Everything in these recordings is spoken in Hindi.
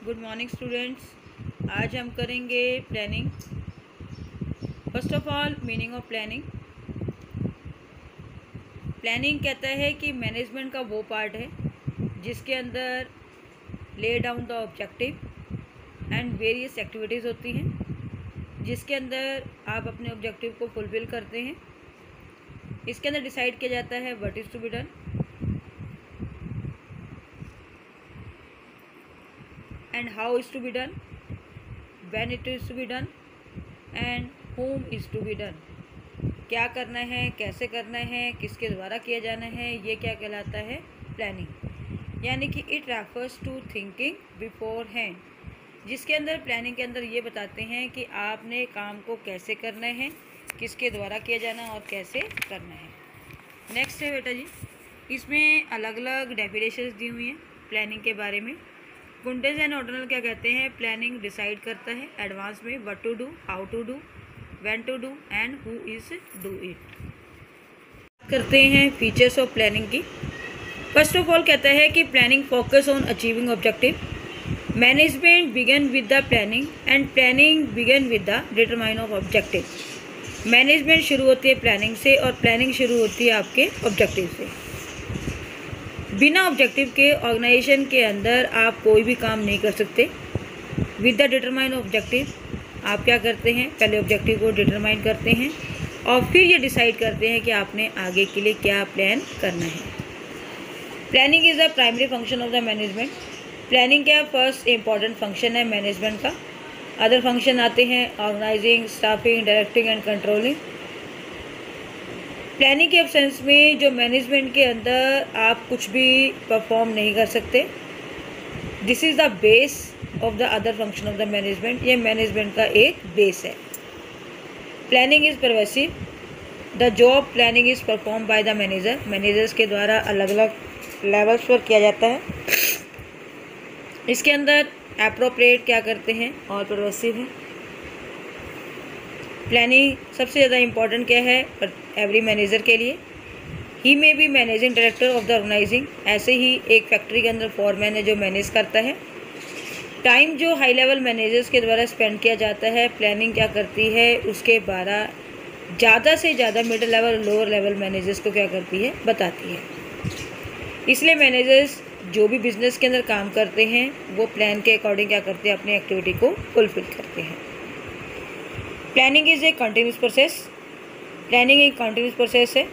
Good morning students. आज हम करेंगे planning. First of all meaning of planning. Planning कहता है कि मैनेजमेंट का वो पार्ट है जिसके अंदर lay down the objective and various activities होती हैं, जिसके अंदर आप अपने ऑब्जेक्टिव को फुलफिल करते हैं। इसके अंदर डिसाइड किया जाता है what is to be done and how is to be done, when it is to be done and whom is to be done। क्या करना है, कैसे करना है, किसके द्वारा किया जाना है, ये क्या कहलाता है? प्लानिंग। यानी कि it refers to thinking beforehand, जिसके अंदर प्लानिंग के अंदर ये बताते हैं कि आपने काम को कैसे करना है, किसके द्वारा किया जाना और कैसे करना है। नेक्स्ट है बेटा जी, इसमें अलग अलग डेफिनेशंस दी हुई हैं प्लानिंग के बारे में। कुंटेज एंड ऑर्डिनल क्या कहते हैं? प्लानिंग डिसाइड करता है एडवांस में what to do, how to do, when to do and who is do it. करते हैं फीचर्स ऑफ प्लानिंग की। फर्स्ट ऑफ ऑल कहता है कि planning focus on achieving objective. Management began with the planning and planning began with the determine of objective. Management शुरू होती है प्लानिंग से और प्लानिंग शुरू होती है आपके ऑब्जेक्टिव से। बिना ऑब्जेक्टिव के ऑर्गेनाइजेशन के अंदर आप कोई भी काम नहीं कर सकते। विद द डिटरमाइन ऑब्जेक्टिव आप क्या करते हैं? पहले ऑब्जेक्टिव को डिटरमाइन करते हैं और फिर ये डिसाइड करते हैं कि आपने आगे के लिए क्या प्लान करना है। Planning is the primary function of the management. Planning क्या फर्स्ट इंपॉर्टेंट फंक्शन है मैनेजमेंट का। अदर फंक्शन आते हैं organising, staffing, directing and controlling. Planning के एब्सेंस में जो मैनेजमेंट के अंदर आप कुछ भी परफॉर्म नहीं कर सकते। This is the base of the other function of the management. ये मैनेजमेंट का एक बेस है। Planning is pervasive. The job planning is perform by the manager. Managers के द्वारा अलग अलग लेवल्स पर किया जाता है। इसके अंदर एप्रोप्रिएट क्या करते हैं और परवेसिव है। प्लानिंग सबसे ज़्यादा इम्पॉर्टेंट क्या है एवरी मैनेजर के लिए? He may be managing director of the organising. ऐसे ही एक फैक्ट्री के अंदर फॉरमैन है जो मैनेज करता है। टाइम जो हाई लेवल मैनेजर्स के द्वारा स्पेंड किया जाता है, प्लानिंग क्या करती है उसके बारे ज़्यादा से ज़्यादा middle level lower level managers को क्या करती है? बताती है। इसलिए मैनेजर्स जो भी बिजनेस के अंदर काम करते हैं वो प्लान के अकॉर्डिंग क्या करते हैं? अपनी एक्टिविटी को फुलफिल करते हैं। Planning is a continuous process. Planning एक कंटिन्यूस प्रोसेस है।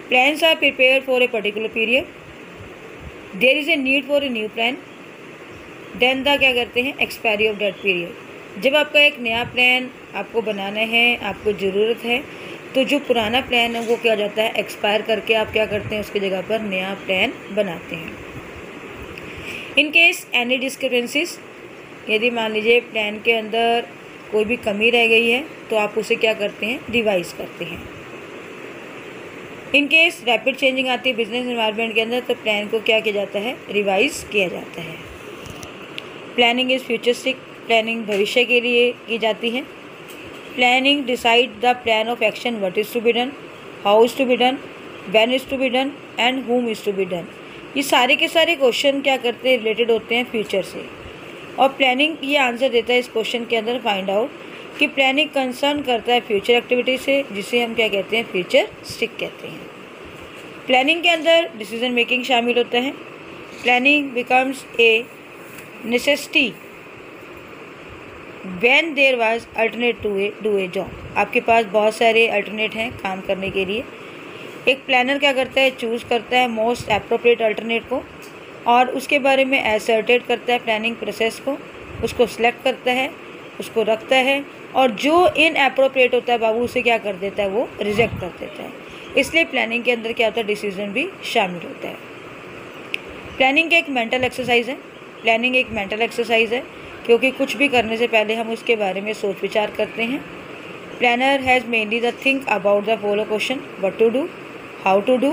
Plans are prepare for a particular period. There is a need for a new plan. Then the क्या करते हैं? Expiry of that period. जब आपका एक नया प्लान आपको बनाना है, आपको ज़रूरत है, तो जो पुराना प्लान है वो क्या हो जाता है? एक्सपायर करके आप क्या करते हैं? उसकी जगह पर नया प्लान बनाते हैं। इन केस एनी डिस्क्रिपेंसीज, यदि मान लीजिए प्लान के अंदर कोई भी कमी रह गई है तो आप उसे क्या करते हैं? रिवाइज करते हैं। इन केस रैपिड चेंजिंग आती है बिजनेस एनवायरनमेंट के अंदर तो प्लान को क्या किया जाता है? रिवाइज किया जाता है। Planning is futuristic. प्लानिंग भविष्य के लिए की जाती है। Planning decide the plan of action what is to be done, how is to be done, when is to be done and whom is to be done. ये सारे के सारे क्वेश्चन क्या करते हैं? रिलेटेड होते हैं फ्यूचर से। और प्लानिंग ये आंसर देता है इस क्वेश्चन के अंदर फाइंड आउट कि प्लानिंग कंसर्न करता है फ्यूचर एक्टिविटी से, जिसे हम क्या कहते हैं? फ्यूचरिस्टिक कहते हैं। प्लानिंग के अंदर डिसीजन मेकिंग शामिल होता है। Planning becomes a necessity when there was alternate to do a job. आपके पास बहुत सारे अल्टरनेट हैं काम करने के लिए। एक प्लानर क्या करता है? चूज़ करता है मोस्ट एप्रोप्रिएट अल्टरनेट को और उसके बारे में एसर्टेड करता है प्लानिंग प्रोसेस को, उसको सिलेक्ट करता है, उसको रखता है और जो इन एप्रोप्रिएट होता है बाबू उसे क्या कर देता है? वो रिजेक्ट कर देता है। इसलिए प्लानिंग के अंदर क्या होता है? डिसीजन भी शामिल होता है। प्लानिंग एक मेंटल एक्सरसाइज है। प्लानिंग एक मेंटल एक्सरसाइज है क्योंकि कुछ भी करने से पहले हम उसके बारे में सोच विचार करते हैं। Planner has mainly the think about the follow question what to do, how to do,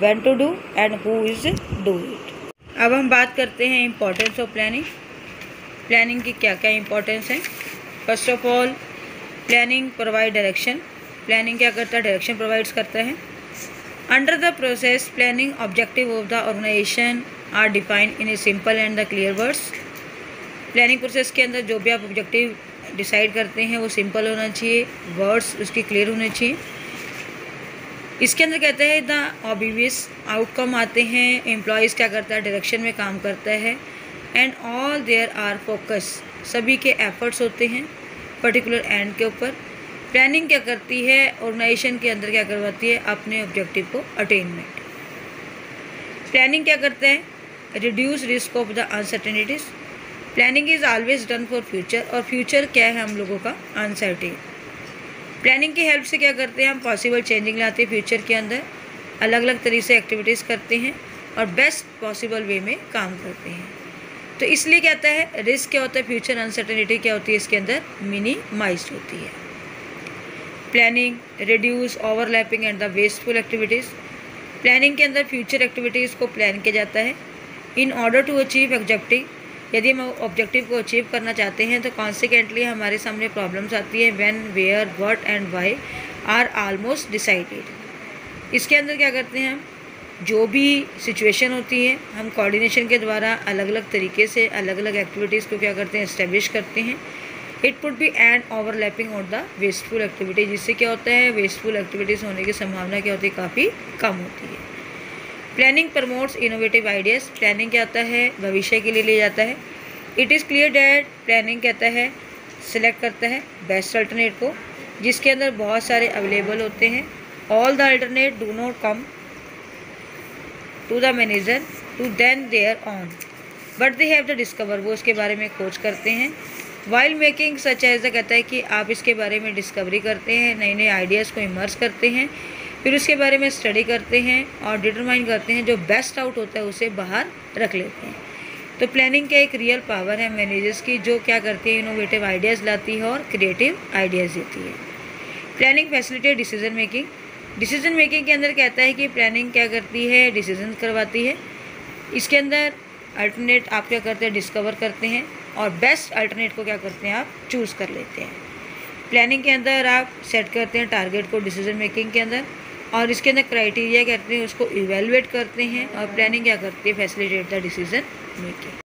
when to do and who is do it. अब हम बात करते हैं इम्पोर्टेंस ऑफ प्लानिंग। प्लानिंग की क्या क्या इम्पोर्टेंस है? First of all planning provide direction. Planning क्या करता है? डायरेक्शन प्रोवाइड्स करता है। Under the process planning objective of the organisation are defined in a simple and the clear words. Planning process के अंदर जो भी आप ऑब्जेक्टिव डिसाइड करते हैं वो सिंपल होना चाहिए, वर्ड्स उसके क्लियर होने चाहिए। इसके अंदर कहते हैं द ऑब्वियस आउटकम आते हैं, एम्प्लॉयज़ क्या करता है, डायरेक्शन में काम करता है, and all there are focus, सभी के एफर्ट्स होते हैं पर्टिकुलर एंड के ऊपर। प्लानिंग क्या करती है, ऑर्गेनाइजेशन के अंदर क्या करवाती है, अपने ऑब्जेक्टिव को अटेनमेंट। प्लानिंग क्या करते हैं, reduce risk of the uncertainties. Planning is always done for future, और फ्यूचर क्या है हम लोगों का, अनसर्टेन। प्लानिंग की हेल्प से क्या करते हैं हम, पॉसिबल चेंजिंग लाते हैं फ्यूचर के अंदर, अलग अलग तरीके से एक्टिविटीज़ करते हैं और बेस्ट पॉसिबल वे में काम करते हैं। तो इसलिए कहता है रिस्क क्या होता है, फ्यूचर अनसर्टेनिटी क्या होती है, इसके अंदर मिनिमाइज्ड होती है। Planning reduce overlapping and the wasteful activities. Planning के अंदर फ्यूचर एक्टिविटीज़ को प्लान किया जाता है in order to achieve objective. यदि हम ऑब्जेक्टिव को अचीव करना चाहते हैं तो कॉन्सिक्वेंटली हमारे सामने प्रॉब्लम्स आती है, when, where, what and why are almost decided. इसके अंदर क्या करते हैं हम, जो भी सिचुएशन होती है हम कोऑर्डिनेशन के द्वारा अलग अलग तरीके से अलग अलग एक्टिविटीज़ को क्या करते हैं, इस्टेब्लिश करते हैं। It would be and overlapping on the wasteful activity, जिससे क्या होता है, वेस्टफुल एक्टिविटीज़ होने की संभावना क्या होती है, काफ़ी कम होती है। Planning promotes innovative ideas. Planning क्या होता है, भविष्य के लिए ले जाता है। It is clear that, planning कहता है सिलेक्ट करता है बेस्ट अल्टरनेट को, जिसके अंदर बहुत सारे अवेलेबल होते हैं। All the alternate do not come to the manager to then there on, but they have the discover, वो उसके बारे में खोज करते हैं। वाइल मेकिंग सच एज, कहता है कि आप इसके बारे में डिस्कवरी करते हैं, नए नए आइडियाज़ को इमर्स करते हैं, फिर उसके बारे में स्टडी करते हैं और डिटरमाइन करते हैं, जो बेस्ट आउट होता है उसे बाहर रख लेते हैं। तो प्लानिंग का एक रियल पावर है मैनेजर्स की, जो क्या करती है, इनोवेटिव आइडियाज़ लाती है और क्रिएटिव आइडियाज़ देती है। Planning facilitate decision making. Decision making के अंदर कहता है कि प्लानिंग क्या करती है, डिसीजन करवाती है। इसके अंदर अल्टरनेट आप क्या करते हैं, डिस्कवर करते हैं और बेस्ट अल्टरनेट को क्या करते हैं, आप चूज़ कर लेते हैं। प्लानिंग के अंदर आप सेट करते हैं टारगेट को डिसीजन मेकिंग के अंदर, और इसके अंदर क्राइटेरिया करते हैं, उसको इवेलुएट करते हैं, और प्लानिंग क्या करती है, फैसिलिटेट द डिसीजन मेकिंग।